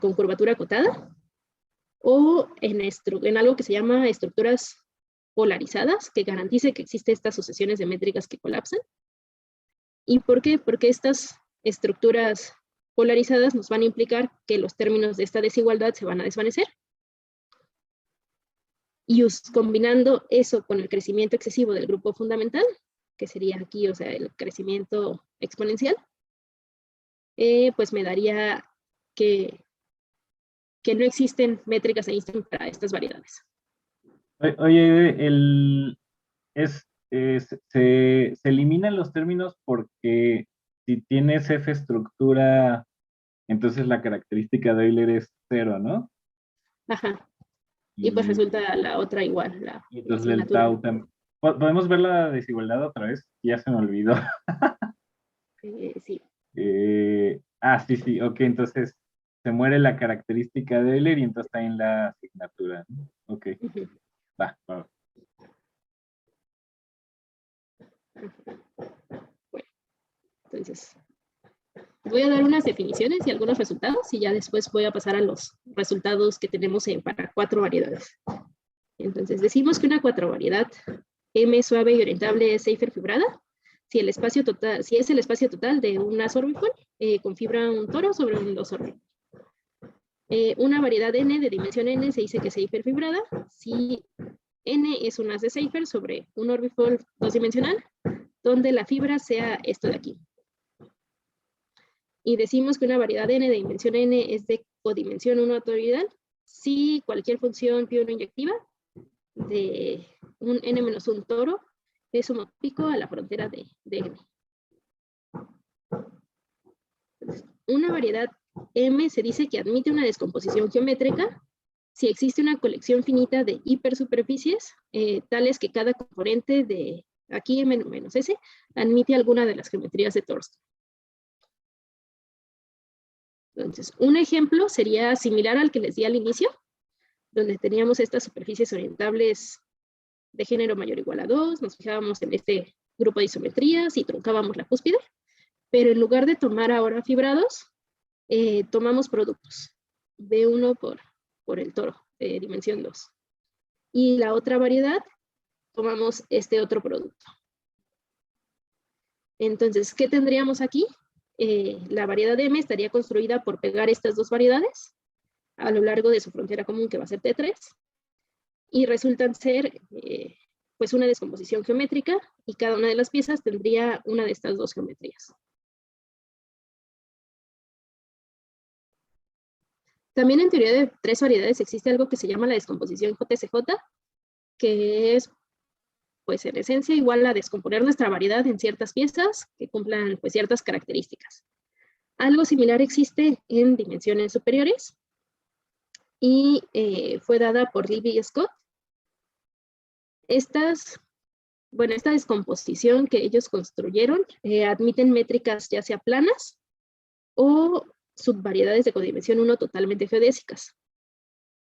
con curvatura acotada o en algo que se llama estructuras polarizadas que garantice que existen estas sucesiones de métricas que colapsan. ¿Y por qué? Porque estas estructuras polarizadas nos van a implicar que los términos de esta desigualdad se van a desvanecer. Y combinando eso con el crecimiento excesivo del grupo fundamental, que sería aquí, o sea, el crecimiento exponencial, pues me daría que no existen métricas Einstein para estas variedades. Oye, se eliminan los términos porque si tienes F estructura, entonces la característica de Euler es 0, ¿no? Ajá. Y pues Y, resulta la otra igual, la y entonces el asignatura. tau también. ¿Podemos ver la desigualdad otra vez? Ya se me olvidó. Sí. Sí, sí, ok, entonces se muere la característica de Euler y entonces está en la asignatura, ¿no? Ok, Uh-huh. va. Bueno, entonces voy a dar unas definiciones y algunos resultados y ya después voy a pasar a los resultados que tenemos para 4 variedades. Entonces decimos que una 4 variedad M suave y orientable es Seyfert fibrada si es el espacio total de un as orbifold con fibra un toro sobre un 2 orbifold. Una variedad N de dimensión N se dice que es Seyfert fibrada si N es un as de Seyfert sobre un orbifold 2-dimensional donde la fibra sea esto de aquí. Y decimos que una variedad N de dimensión N es de codimensión 1 toroidal si cualquier función pi1 inyectiva de un n-1 toro es homópico a la frontera de N. Entonces, una variedad M se dice que admite una descomposición geométrica si existe una colección finita de hipersuperficies, tales que cada componente de aquí M-S admite alguna de las geometrías de Thorston. Entonces, un ejemplo sería similar al que les di al inicio, donde teníamos estas superficies orientables de género mayor o igual a 2, nos fijábamos en este grupo de isometrías y truncábamos la cúspide, pero en lugar de tomar ahora fibrados, tomamos productos de 1 por el toro, de dimensión 2. Y la otra variedad, tomamos este otro producto. Entonces, ¿qué tendríamos aquí? La variedad M estaría construida por pegar estas dos variedades a lo largo de su frontera común, que va a ser T3, y resultan ser pues una descomposición geométrica, y cada una de las piezas tendría una de estas dos geometrías. También en teoría de 3 variedades existe algo que se llama la descomposición JCJ, que es, pues en esencia, igual a descomponer nuestra variedad en ciertas piezas que cumplan pues ciertas características. Algo similar existe en dimensiones superiores y fue dada por Libby y Scott. Esta descomposición que ellos construyeron admiten métricas ya sea planas o subvariedades de codimensión 1 totalmente geodésicas.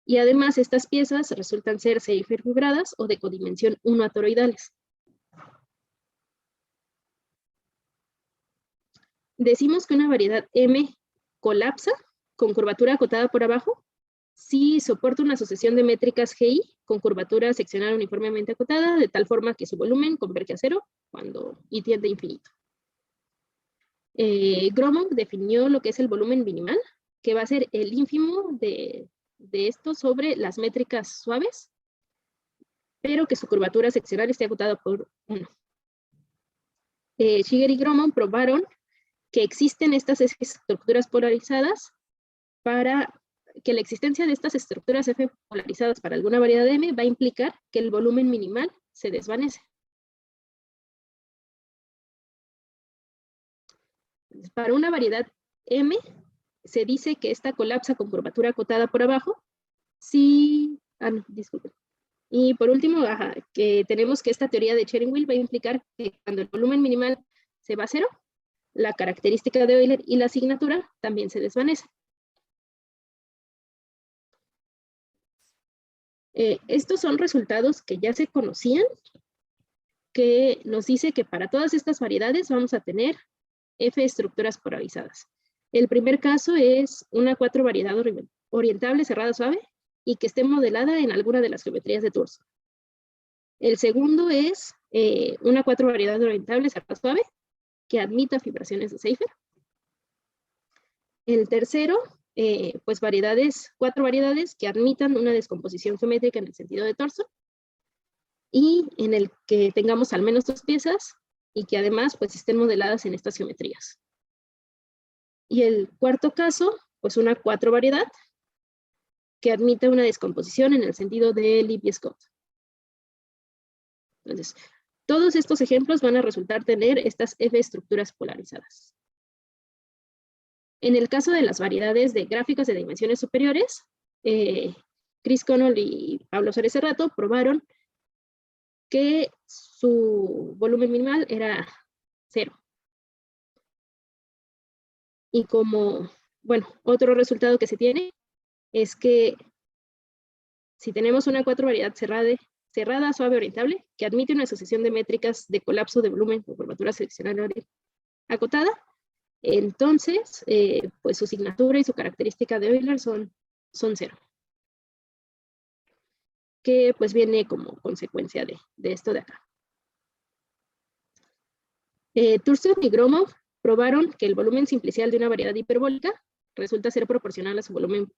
Y además estas piezas resultan ser Seyfert fibradas o de codimensión 1 toroidales. Decimos que una variedad M colapsa con curvatura acotada por abajo si soporta una sucesión de métricas GI con curvatura seccional uniformemente acotada de tal forma que su volumen converge a 0 cuando I tiende a infinito. Gromov definió lo que es el volumen minimal, que va a ser el ínfimo de esto sobre las métricas suaves, pero que su curvatura seccional esté acotada por 1. Shiger y Gromov probaron que existen estas estructuras polarizadas para que la existencia de estas estructuras F polarizadas para alguna variedad M va a implicar que el volumen minimal se desvanece. Para una variedad M, se dice que esta colapsa con curvatura acotada por abajo. Sí, no, disculpen. Y por último, que tenemos que esta teoría de Cherenkov va a implicar que cuando el volumen minimal se va a cero, la característica de Euler y la asignatura también se desvanece. Estos son resultados que ya se conocían, que nos dice que para todas estas variedades vamos a tener F estructuras polarizadas. El primer caso es una 4 variedad orientable cerrada suave y que esté modelada en alguna de las geometrías de Thurston. El segundo es una 4 variedad orientable cerrada suave que admita fibraciones de Seyfert. El tercero, pues 4 variedades que admitan una descomposición geométrica en el sentido de Thurston y en el que tengamos al menos 2 piezas y que además pues estén modeladas en estas geometrías. Y el cuarto caso, pues una 4 variedad que admite una descomposición en el sentido de Lippies-Scott. Entonces, todos estos ejemplos van a resultar tener estas F estructuras polarizadas. En el caso de las variedades de gráficas de dimensiones superiores, Chris Connell y Pablo Suárez Serrato probaron que su volumen minimal era 0. Y como, bueno, otro resultado que se tiene es que si tenemos una 4 variedad cerrada, suave, orientable, que admite una asociación de métricas de colapso de volumen con curvatura seccional acotada, entonces, pues su signatura y su característica de Euler son 0. Que pues viene como consecuencia de esto de acá. Thurston y Gromov probaron que el volumen simplicial de una variedad hiperbólica resulta ser proporcional a su volumen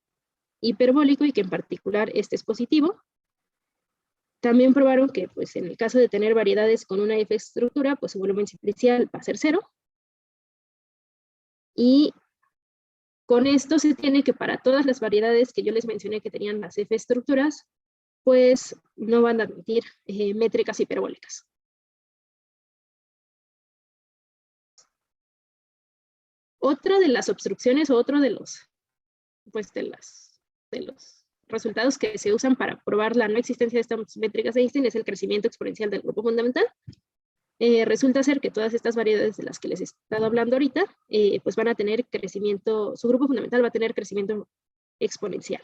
hiperbólico y que en particular este es positivo. También probaron que pues, en el caso de tener variedades con una F estructura, pues su volumen simplicial va a ser 0. Y con esto se tiene que para todas las variedades que yo les mencioné que tenían las F estructuras, pues no van a admitir métricas hiperbólicas. Otra de las obstrucciones o otro de los, pues de los resultados que se usan para probar la no existencia de estas métricas de Einstein es el crecimiento exponencial del grupo fundamental. Resulta ser que todas estas variedades de las que les he estado hablando ahorita, pues van a tener crecimiento, su grupo fundamental va a tener crecimiento exponencial,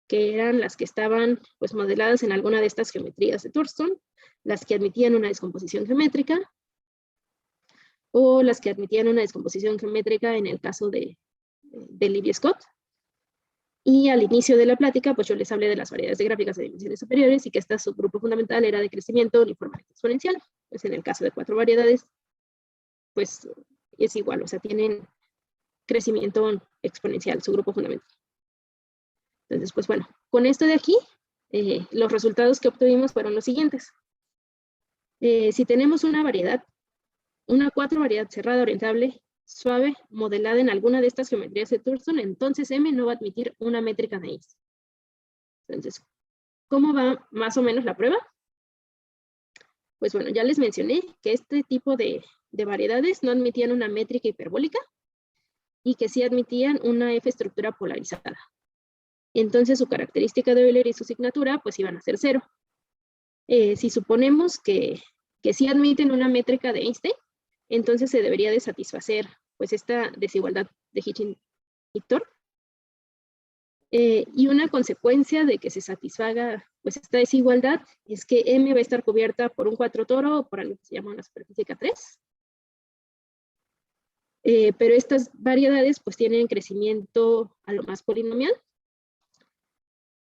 que eran las que estaban pues modeladas en alguna de estas geometrías de Thurston, las que admitían una descomposición geométrica, o las que admitían una descomposición geométrica en el caso de Lippies-Scott. Y al inicio de la plática, pues yo les hablé de las variedades de gráficas de dimensiones superiores y que esta subgrupo fundamental era de crecimiento uniformemente exponencial. Pues en el caso de 4 variedades, pues es igual, o sea, tienen crecimiento exponencial, su grupo fundamental. Entonces, pues bueno, con esto de aquí, los resultados que obtuvimos fueron los siguientes. Si tenemos una 4 variedad cerrada orientable, suave, modelada en alguna de estas geometrías de Thurston, entonces M no va a admitir una métrica de Einstein. Entonces, ¿cómo va más o menos la prueba? Pues bueno, ya les mencioné que este tipo de variedades no admitían una métrica hiperbólica y que sí admitían una F estructura polarizada. Entonces, su característica de Euler y su signatura pues iban a ser 0. Si suponemos que sí admiten una métrica de Einstein, entonces se debería de satisfacer pues esta desigualdad de Hitchin-Hictor. Y una consecuencia de que se satisfaga pues esta desigualdad es que M va a estar cubierta por un 4 toro o por algo que se llama una superficie K3. Pero estas variedades pues tienen crecimiento a lo más polinomial.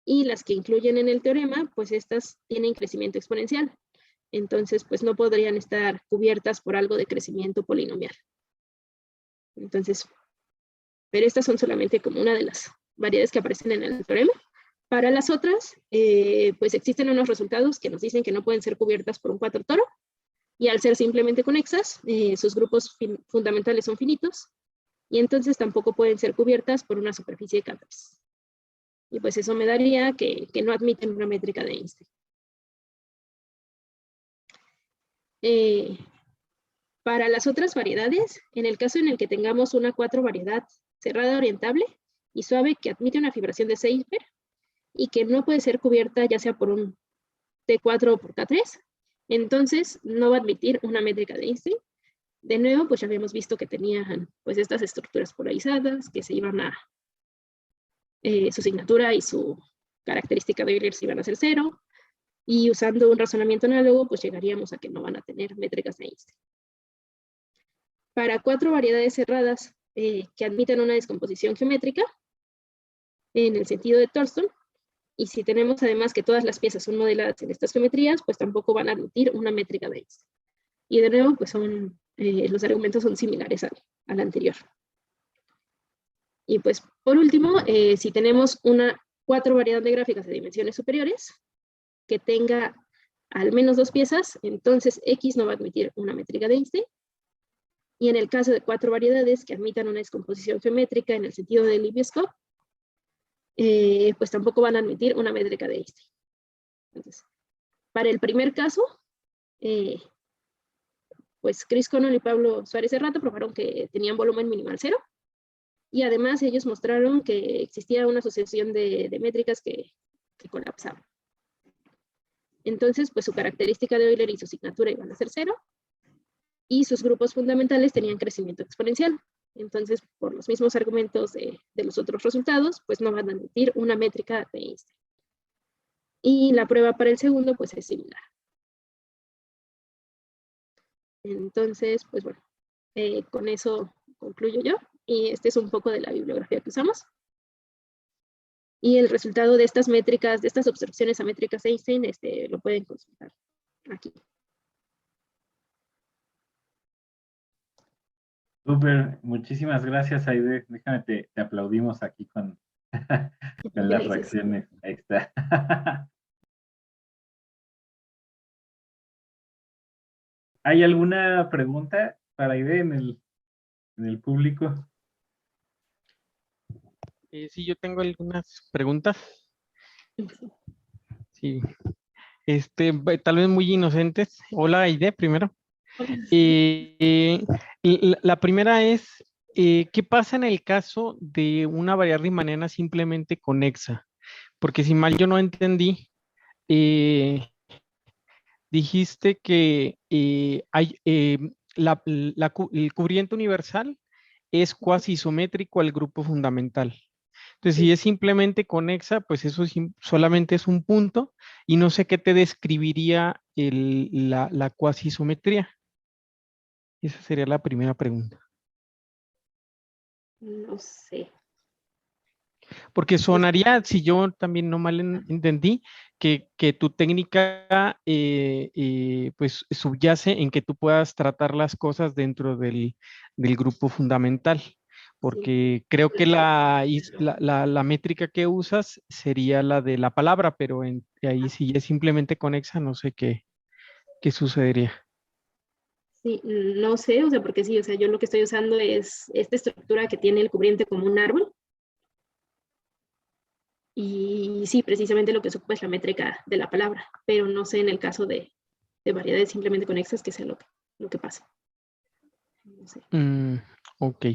Y las que incluyen en el teorema, pues estas tienen crecimiento exponencial. Entonces, pues no podrían estar cubiertas por algo de crecimiento polinomial. Entonces, pero estas son solamente como una de las variedades que aparecen en el teorema. Para las otras, pues existen unos resultados que nos dicen que no pueden ser cubiertas por un 4 toro, y al ser simplemente conexas, sus grupos fundamentales son finitos, y entonces tampoco pueden ser cubiertas por una superficie de K3. Y pues eso me daría que no admiten una métrica de Einstein. Para las otras variedades, en el caso en el que tengamos una 4 variedad cerrada orientable y suave que admite una fibración de Seiber y que no puede ser cubierta ya sea por un T4 o por K3, entonces no va a admitir una métrica de Einstein. De nuevo, pues ya habíamos visto que tenían pues estas estructuras polarizadas, que se iban a, su signatura y su característica de Euler se iban a ser 0, y usando un razonamiento análogo, pues llegaríamos a que no van a tener métricas de Einstein. Para 4 variedades cerradas que admiten una descomposición geométrica, en el sentido de Thurston, y si tenemos además que todas las piezas son modeladas en estas geometrías, pues tampoco van a admitir una métrica de Einstein. Y de nuevo, pues los argumentos son similares al anterior. Y pues por último, si tenemos una 4 variedad de gráficas de dimensiones superiores que tenga al menos 2 piezas, entonces X no va a admitir una métrica de Einstein. Y en el caso de 4 variedades que admitan una descomposición geométrica en el sentido de Liebescope, pues tampoco van a admitir una métrica de Einstein. Entonces, para el primer caso, pues Chris Connell y Pablo Suárez Serrato probaron que tenían volumen minimal 0, y además ellos mostraron que existía una asociación de métricas que colapsaban. Entonces, pues su característica de Euler y su signatura iban a ser 0, y sus grupos fundamentales tenían crecimiento exponencial. Entonces, por los mismos argumentos de los otros resultados, pues no van a admitir una métrica de Einstein. Y la prueba para el segundo, pues es similar. Entonces, pues bueno, con eso concluyo yo. Y este es un poco de la bibliografía que usamos. Y el resultado de estas métricas, de estas observaciones a métricas de Einstein, lo pueden consultar aquí. Súper, muchísimas gracias, Aide. Déjame, te aplaudimos aquí con las reacciones. Ahí está. ¿Hay alguna pregunta para Aide en el público? Sí, yo tengo algunas preguntas. Sí. Tal vez muy inocentes. Hola, Aide, primero. La primera es, ¿qué pasa en el caso de una variable riemanniana simplemente conexa? Porque si mal yo no entendí, dijiste que el cubriente universal es cuasi isométrico al grupo fundamental. Entonces, si es simplemente conexa, pues eso solamente es un punto y no sé qué te describiría la cuasi isometría. Esa sería la primera pregunta. No sé. Porque sonaría, si yo también no mal entendí, que tu técnica pues subyace en que tú puedas tratar las cosas dentro del grupo fundamental. Porque creo que la métrica que usas sería la de la palabra, pero ahí si es simplemente conexa, no sé qué sucedería. Sí, no sé, o sea, porque sí, o sea, yo lo que estoy usando es esta estructura que tiene el cubriente como un árbol. Y sí, precisamente lo que se ocupa es la métrica de la palabra, pero no sé en el caso de variedades simplemente conexas qué sea lo que pasa. No sé. Ok.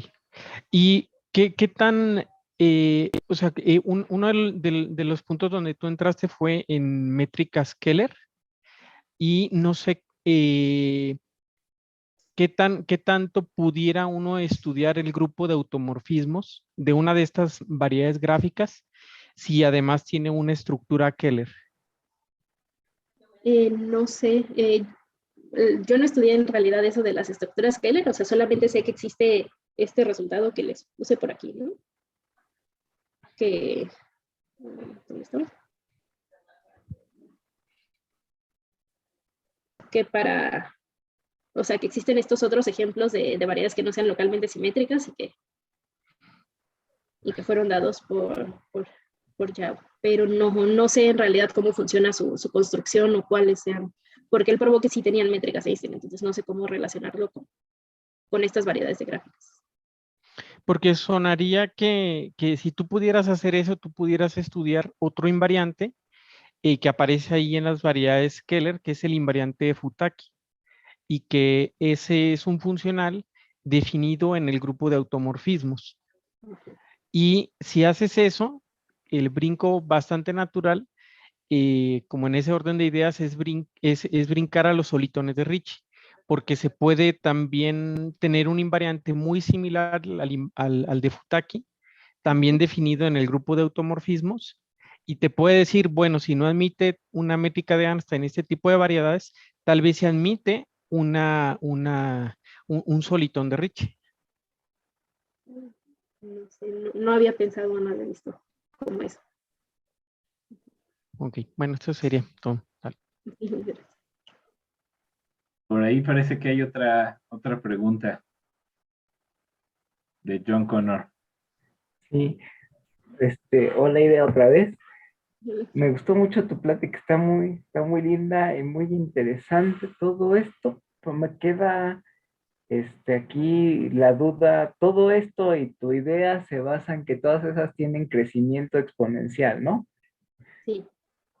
¿Y qué tan, o sea, uno de los puntos donde tú entraste fue en métricas Keller y no sé qué tanto pudiera uno estudiar el grupo de automorfismos de una de estas variedades gráficas si además tiene una estructura Keller. No sé, yo no estudié en realidad eso de las estructuras Keller, o sea, solamente sé que existe este resultado que les puse por aquí, ¿no? ¿Dónde está? Que o sea, que existen estos otros ejemplos de variedades que no sean localmente simétricas y que fueron dados por Yao. Pero no sé en realidad cómo funciona su construcción o cuáles sean, porque él probó que sí tenían métricas Einstein, entonces no sé cómo relacionarlo con estas variedades de gráficas. Porque sonaría que si tú pudieras hacer eso, tú pudieras estudiar otro invariante que aparece ahí en las variedades Keller, que es el invariante de Futaki. y que ese es un funcional definido en el grupo de automorfismos. Y si haces eso, el brinco bastante natural, como en ese orden de ideas, es brincar a los solitones de Ricci, porque se puede también tener un invariante muy similar al de Futaki, también definido en el grupo de automorfismos, y te puede decir, bueno, si no admite una métrica de Einstein este tipo de variedades, tal vez se admite un solitón de Ricci. No sé, no había pensado, no había visto como eso. Ok, bueno, esto sería todo. Dale. Por ahí parece que hay otra pregunta de John Connor. Sí, hola Idea otra vez. Me gustó mucho tu plática, está muy linda y muy interesante todo esto. Pues me queda aquí la duda, todo esto y tu idea se basa en que todas esas tienen crecimiento exponencial, ¿no? Sí.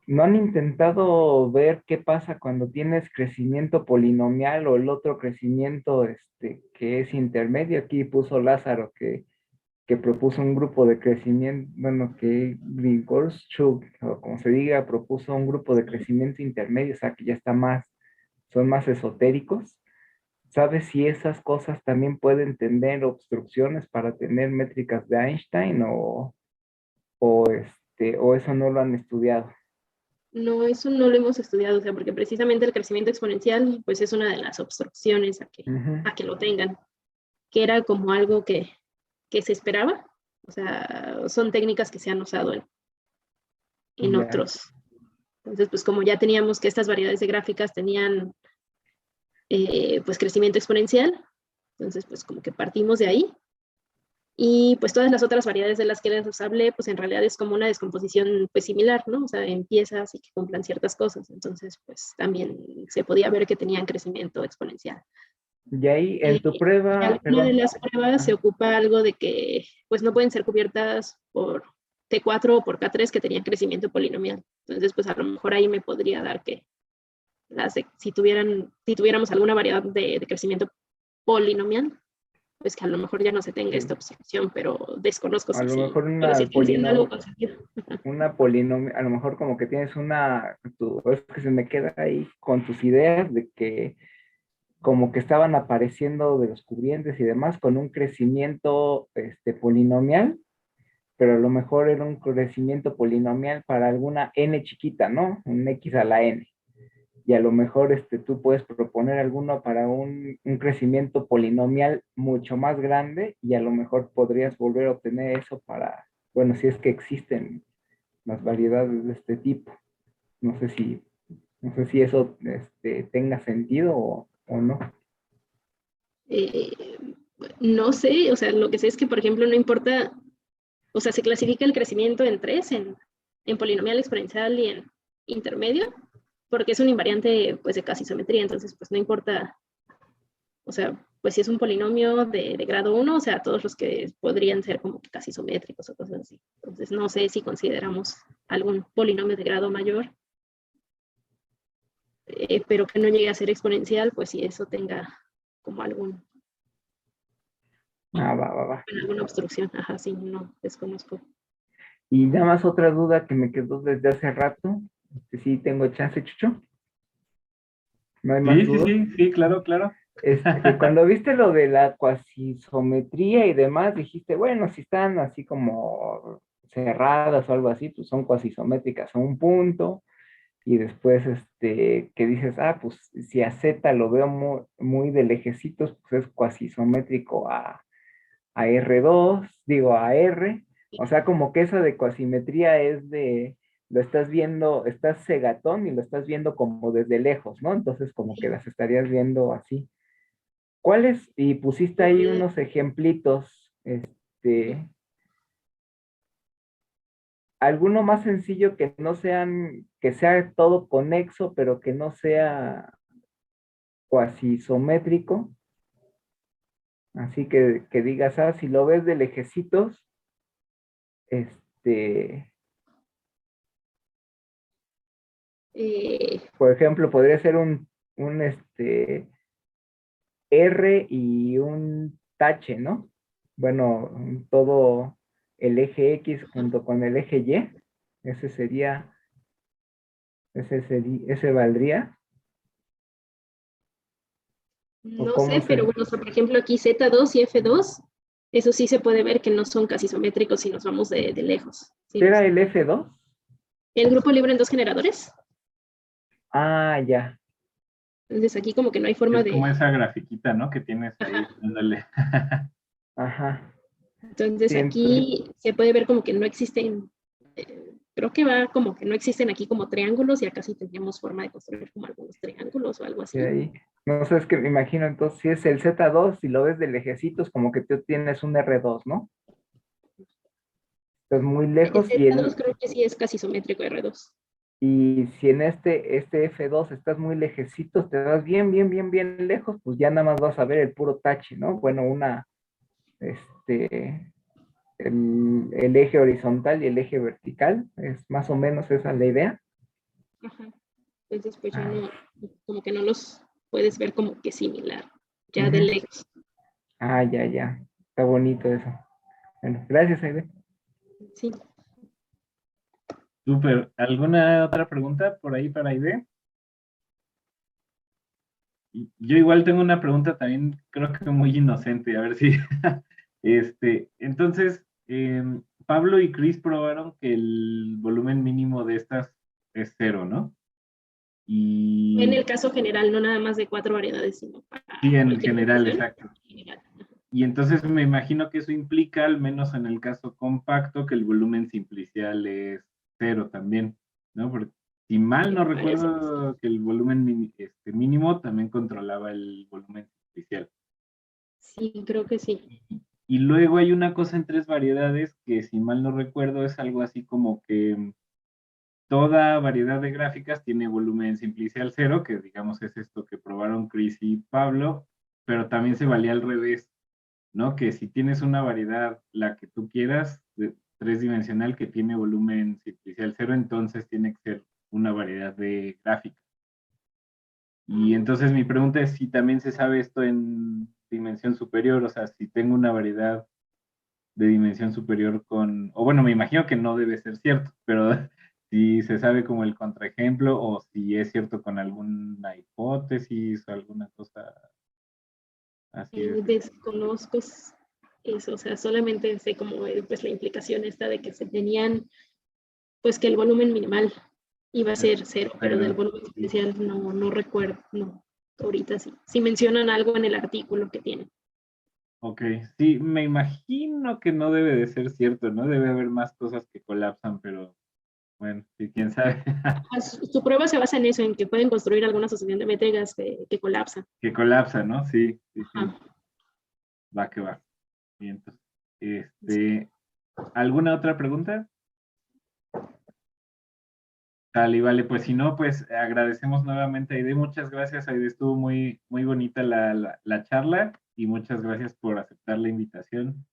¿No han intentado ver qué pasa cuando tienes crecimiento polinomial o el otro crecimiento que es intermedio? Aquí puso Lázaro que propuso un grupo de crecimiento, bueno, que Grigorchuk, o como se diga, propuso un grupo de crecimiento intermedio, o sea, que ya está son más esotéricos. ¿Sabes si esas cosas también pueden tener obstrucciones para tener métricas de Einstein o eso no lo han estudiado? No, eso no lo hemos estudiado, o sea, porque precisamente el crecimiento exponencial, pues es una de las obstrucciones Ujú. a que lo tengan, que era como algo que se esperaba, o sea, son técnicas que se han usado en Ya. otros. Entonces, pues como ya teníamos que estas variedades de gráficas tenían pues crecimiento exponencial, entonces pues como que partimos de ahí. Y pues todas las otras variedades de las que les hablé, pues en realidad es como una descomposición pues similar, ¿no? O sea, en piezas y que cumplan ciertas cosas. Entonces, pues también se podía ver que tenían crecimiento exponencial. Y ahí en tu En prueba, alguna de perdón. las pruebas se Ajá. ocupa algo de que pues no pueden ser cubiertas por T4 o por K3 que tenían crecimiento polinomial. Entonces, pues a lo mejor ahí me podría dar que si tuviéramos alguna variedad de crecimiento polinomial, pues que a lo mejor ya no se tenga esta Sí. obstrucción, pero desconozco A si lo sí, mejor pero si estoy diciendo algo con sentido. una polinomio, a lo mejor como que tienes es que se me queda ahí con tus ideas de que como que estaban apareciendo de los cubrientes y demás con un crecimiento polinomial, pero a lo mejor era un crecimiento polinomial para alguna n chiquita, ¿no? Un x a la n. Y a lo mejor tú puedes proponer alguno para un crecimiento polinomial mucho más grande y a lo mejor podrías volver a obtener eso para, bueno, si es que existen las variedades de este tipo. No sé si, no sé si eso tenga sentido o no. Eh, no sé, o sea, lo que sé es que, por ejemplo, no importa, o sea, se clasifica el crecimiento en tres, en polinomial, exponencial y en intermedio, porque es un invariante, pues, de casi simetría, entonces, pues, no importa, o sea, pues, si es un polinomio de grado 1, o sea, todos los que podrían ser como que casi simétricos o cosas así. Entonces, no sé si consideramos algún polinomio de grado mayor, pero que no llegue a ser exponencial, pues, si eso tenga como Ah, va. alguna obstrucción, ajá, sí, no, desconozco. Y nada más otra duda que me quedó desde hace rato. Sí, tengo chance, Chucho. No hay más Sí, sí, dudas. sí, sí, claro, claro. Cuando viste lo de la cuasisometría y demás, dijiste, bueno, si están así como cerradas o algo así, pues son cuasisométricas a un punto. Y después, que dices, ah, pues si a Z lo veo muy de lejecitos, pues es cuasisométrico a R2, digo, a R. O sea, como que esa de cuasimetría es lo estás viendo, estás cegatón y lo estás viendo como desde lejos, ¿no? Entonces, como que las estarías viendo así. ¿Cuáles? Y pusiste ahí unos ejemplitos, alguno más sencillo que no que sea todo conexo, pero que no sea cuasisométrico. Así que digas, ah, si lo ves de lejecitos, este, Eh, por ejemplo, podría ser un R y un tache, ¿no? Bueno, todo el eje X junto con el eje Y, ese sería, ese valdría, o No cómo sé, pero se, bueno, o sea, por ejemplo, aquí Z2 y F2, eso sí se puede ver que no son casi simétricos si nos vamos de lejos. Sí, ¿era el F2? el grupo libre en dos generadores. Ah, ya, Entonces aquí como que no hay forma Es de... como esa grafiquita, ¿no? Que tienes ahí. Ajá. Dándole. ajá, Entonces siento, aquí se puede ver como que no existen, creo que va como que no existen aquí como triángulos y acá sí tendríamos forma de construir como algunos triángulos o algo sí, así. ahí. No sé, es que me imagino entonces si es el Z2, si lo ves de lejecitos, como que tú tienes un R2, ¿no? Estás muy lejos Z2 creo que sí es casi simétrico R2. y si en este F2 estás muy lejecitos, te vas bien, bien, bien, bien lejos, pues ya nada más vas a ver el puro tache, ¿no? Bueno, este, el eje horizontal y el eje vertical, es más o menos esa la idea. Ajá. Entonces pues ya Ah, no, como que no los puedes ver como que similar, ya de ujú. lejos. Ah, ya, ya, está bonito eso. Bueno, gracias, Aide. Sí. Súper. ¿Alguna otra pregunta por ahí para Aide? Yo igual tengo una pregunta también, creo que muy inocente, a ver si. Entonces, Pablo y Chris probaron que el volumen mínimo de estas es cero, ¿no? En Y el caso general, no nada más de 4 variedades, sino para sí, en cualquier general, dimensión. exacto. En general. Y entonces me imagino que eso implica, al menos en el caso compacto, que el volumen simplicial es cero también, ¿no? Porque si mal no Me parece que sí. recuerdo que el volumen mínimo también controlaba el volumen simplicial. Sí, creo que sí. Y luego hay una cosa en tres variedades que, si mal no recuerdo, es algo así como que toda variedad de gráficas tiene volumen simplicial cero, que digamos es esto que probaron Chris y Pablo, pero también se valía al revés, ¿no? Que si tienes una variedad, la que tú quieras, tres-dimensional, que tiene volumen simplicial cero, entonces tiene que ser una variedad de gráficas. Y entonces mi pregunta es si también se sabe esto en dimensión superior, o sea, si tengo una variedad de dimensión superior con, o bueno, me imagino que no debe ser cierto, pero si se sabe como el contraejemplo o si es cierto con alguna hipótesis o alguna cosa así de ese estilo. Desconozco eso, o sea, solamente sé como pues la implicación esta de que se tenían, pues que el volumen minimal iba a ser cero, pero del Pero volumen sí. especial no, no recuerdo, no, ahorita sí. Si mencionan algo en el artículo que tienen. Ok, sí, me imagino que no debe de ser cierto, ¿no? Debe haber más cosas que colapsan, pero bueno, sí, quién sabe. Su prueba se basa en eso, en que pueden construir alguna asociación de métricas que colapsan. Que colapsa, ¿no? Sí, sí, sí, Ajá. va que va. Y entonces, Sí. ¿alguna otra pregunta? Tal y vale, pues si no, pues agradecemos nuevamente a Aide. Muchas gracias, Aide. Estuvo muy, muy bonita la charla y muchas gracias por aceptar la invitación.